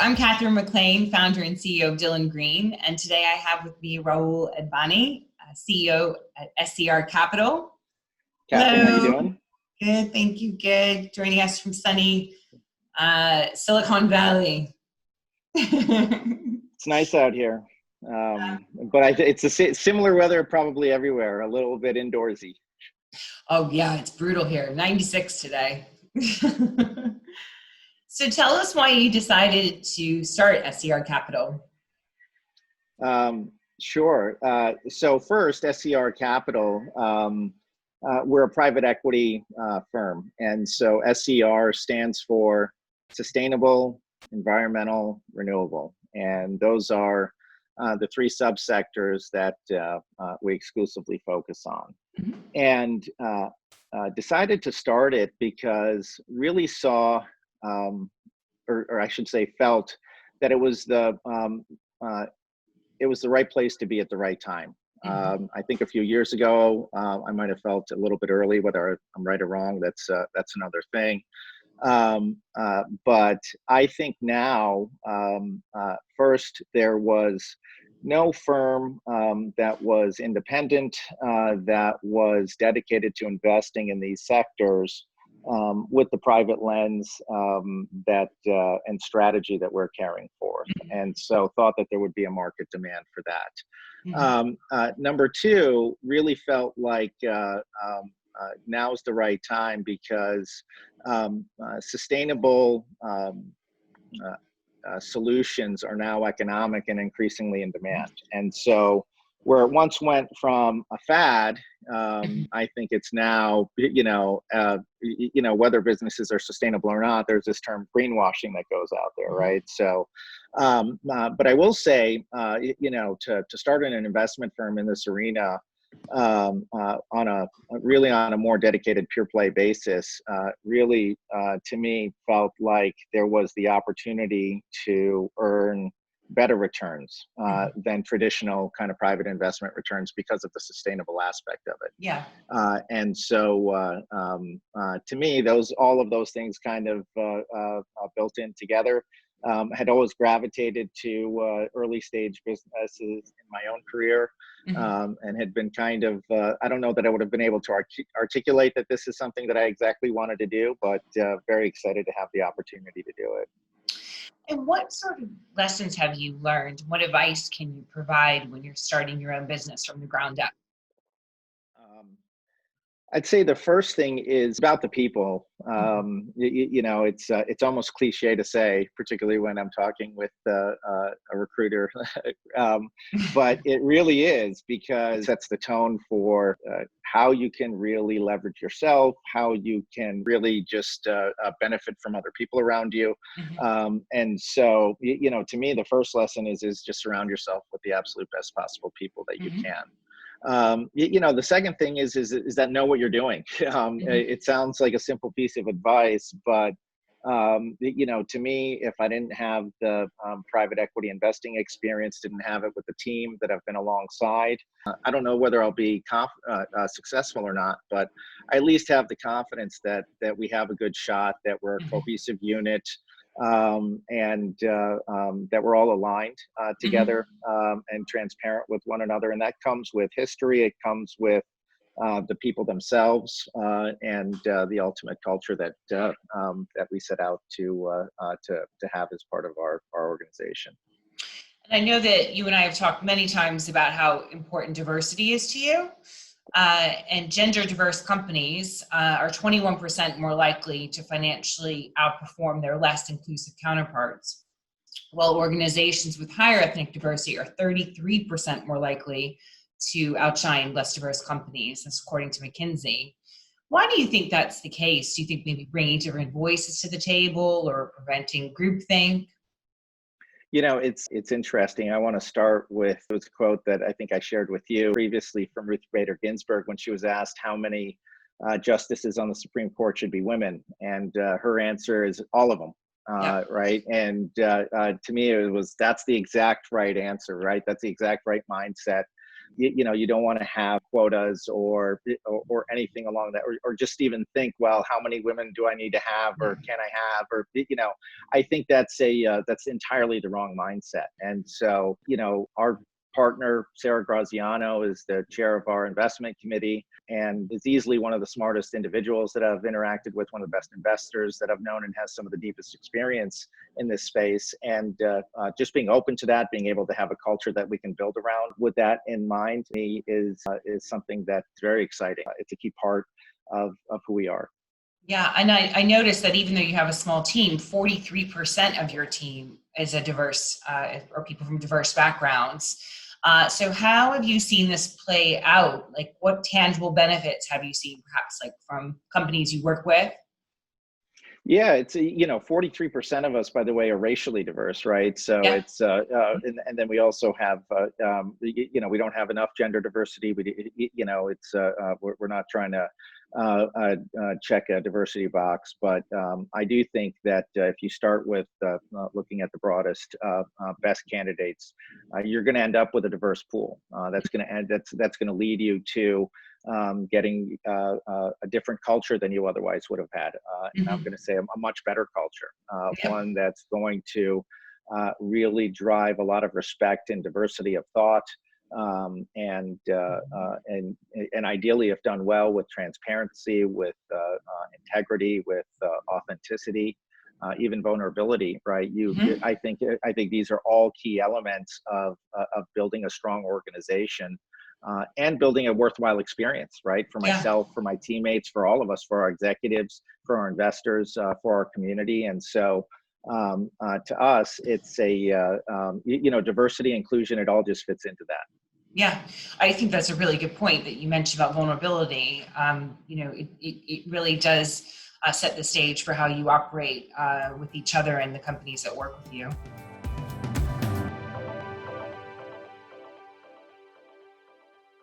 I'm Catherine McLean, founder and CEO of Dylan Green, and today I have with me Rahul Advani, CEO at SCR Capital. Catherine, Hello. how you doing? Good, thank you. Good. Joining us from sunny Silicon Valley. It's nice out here, but it's similar weather probably everywhere. A little bit indoorsy. Oh yeah, it's brutal here. 96 today. So tell us why you decided to start SCR Capital. Sure. So first, SCR Capital, we're a private equity firm. And so SCR stands for Sustainable, Environmental, Renewable. And those are the three subsectors that we exclusively focus on. Mm-hmm. And decided to start it because really saw, or I should say felt that it was the right place to be at the right time. I think a few years ago, I might have felt a little bit early. Whether I'm right or wrong, that's another thing. But I think now, first, there was no firm that was independent, that was dedicated to investing in these sectors with the private lens and strategy that we're carrying forth. And so thought that there would be a market demand for that. Number two, really felt like now is the right time because sustainable solutions are now economic and increasingly in demand. And so where it once went from a fad, I think it's now, whether businesses are sustainable or not, there's this term greenwashing that goes out there, right? So, but I will say, to start an investment firm in this arena, on a more dedicated pure play basis, really to me felt like there was the opportunity to earn better returns than traditional kind of private investment returns because of the sustainable aspect of it. Yeah. And so to me, all of those things kind of built in together. Had always gravitated to early stage businesses in my own career, and had been kind of, I don't know that I would have been able to articulate that this is something that I exactly wanted to do, but very excited to have the opportunity to do it. And what sort of lessons have you learned? What advice can you provide when you're starting your own business from the ground up? I'd say the first thing is about the people. It's almost cliche to say, particularly when I'm talking with a recruiter, but it really is, because that's the tone for how you can really leverage yourself, how you can really just benefit from other people around you. And so, to me, the first lesson is just surround yourself with the absolute best possible people that you can. The second thing is that know what you're doing. It sounds like a simple piece of advice, but to me, if I didn't have the private equity investing experience, didn't have it with the team that I've been alongside, I don't know whether I'll be successful or not, but I at least have the confidence that we have a good shot, that we're a cohesive unit, and that we're all aligned together and transparent with one another. And that comes with history. It comes with the people themselves and the ultimate culture that we set out to have as part of our organization. And I know that you and I have talked many times about how important diversity is to you. And gender diverse companies are 21% more likely to financially outperform their less inclusive counterparts, while organizations with higher ethnic diversity are 33% more likely to outshine less diverse companies, that's according to McKinsey. Why do you think that's the case? Do you think maybe bringing different voices to the table or preventing groupthink? It's interesting. I want to start with a quote that I think I shared with you previously from Ruth Bader Ginsburg when she was asked how many justices on the Supreme Court should be women. And her answer is all of them, right? And to me, that's the exact right answer, right? That's the exact right mindset. you don't want to have quotas or anything along that, or just even think, well, how many women do I need to have, or can I have, or I think that's entirely the wrong mindset. And so, our partner, Sara Graziano, is the chair of our investment committee and is easily one of the smartest individuals that I've interacted with, one of the best investors that I've known, and has some of the deepest experience in this space. And just being open to that, being able to have a culture that we can build around with that in mind, to me is something that's very exciting. It's a key part of who we are. Yeah, and I noticed that even though you have a small team, 43% of your team is a diverse or people from diverse backgrounds. So how have you seen this play out? Like, what tangible benefits have you seen, perhaps, like from companies you work with? Yeah, it's 43% of us, by the way, are racially diverse, right? So Yeah. it's and then we also have we don't have enough gender diversity. It's we're not trying to check a diversity box, but I do think that if you start with looking at the broadest, best candidates, you're going to end up with a diverse pool. That's going to lead you to getting a different culture than you otherwise would have had. And I'm going to say a much better culture, one that's going to really drive a lot of respect and diversity of thought, and ideally, if done well, with transparency, with integrity, with authenticity, even vulnerability, right? I think these are all key elements of building a strong organization. And building a worthwhile experience, right? For myself, for my teammates, for all of us, for our executives, for our investors, for our community. And so to us, it's diversity, inclusion, it all just fits into that. Yeah, I think that's a really good point that you mentioned about vulnerability. It really does set the stage for how you operate with each other and the companies that work with you.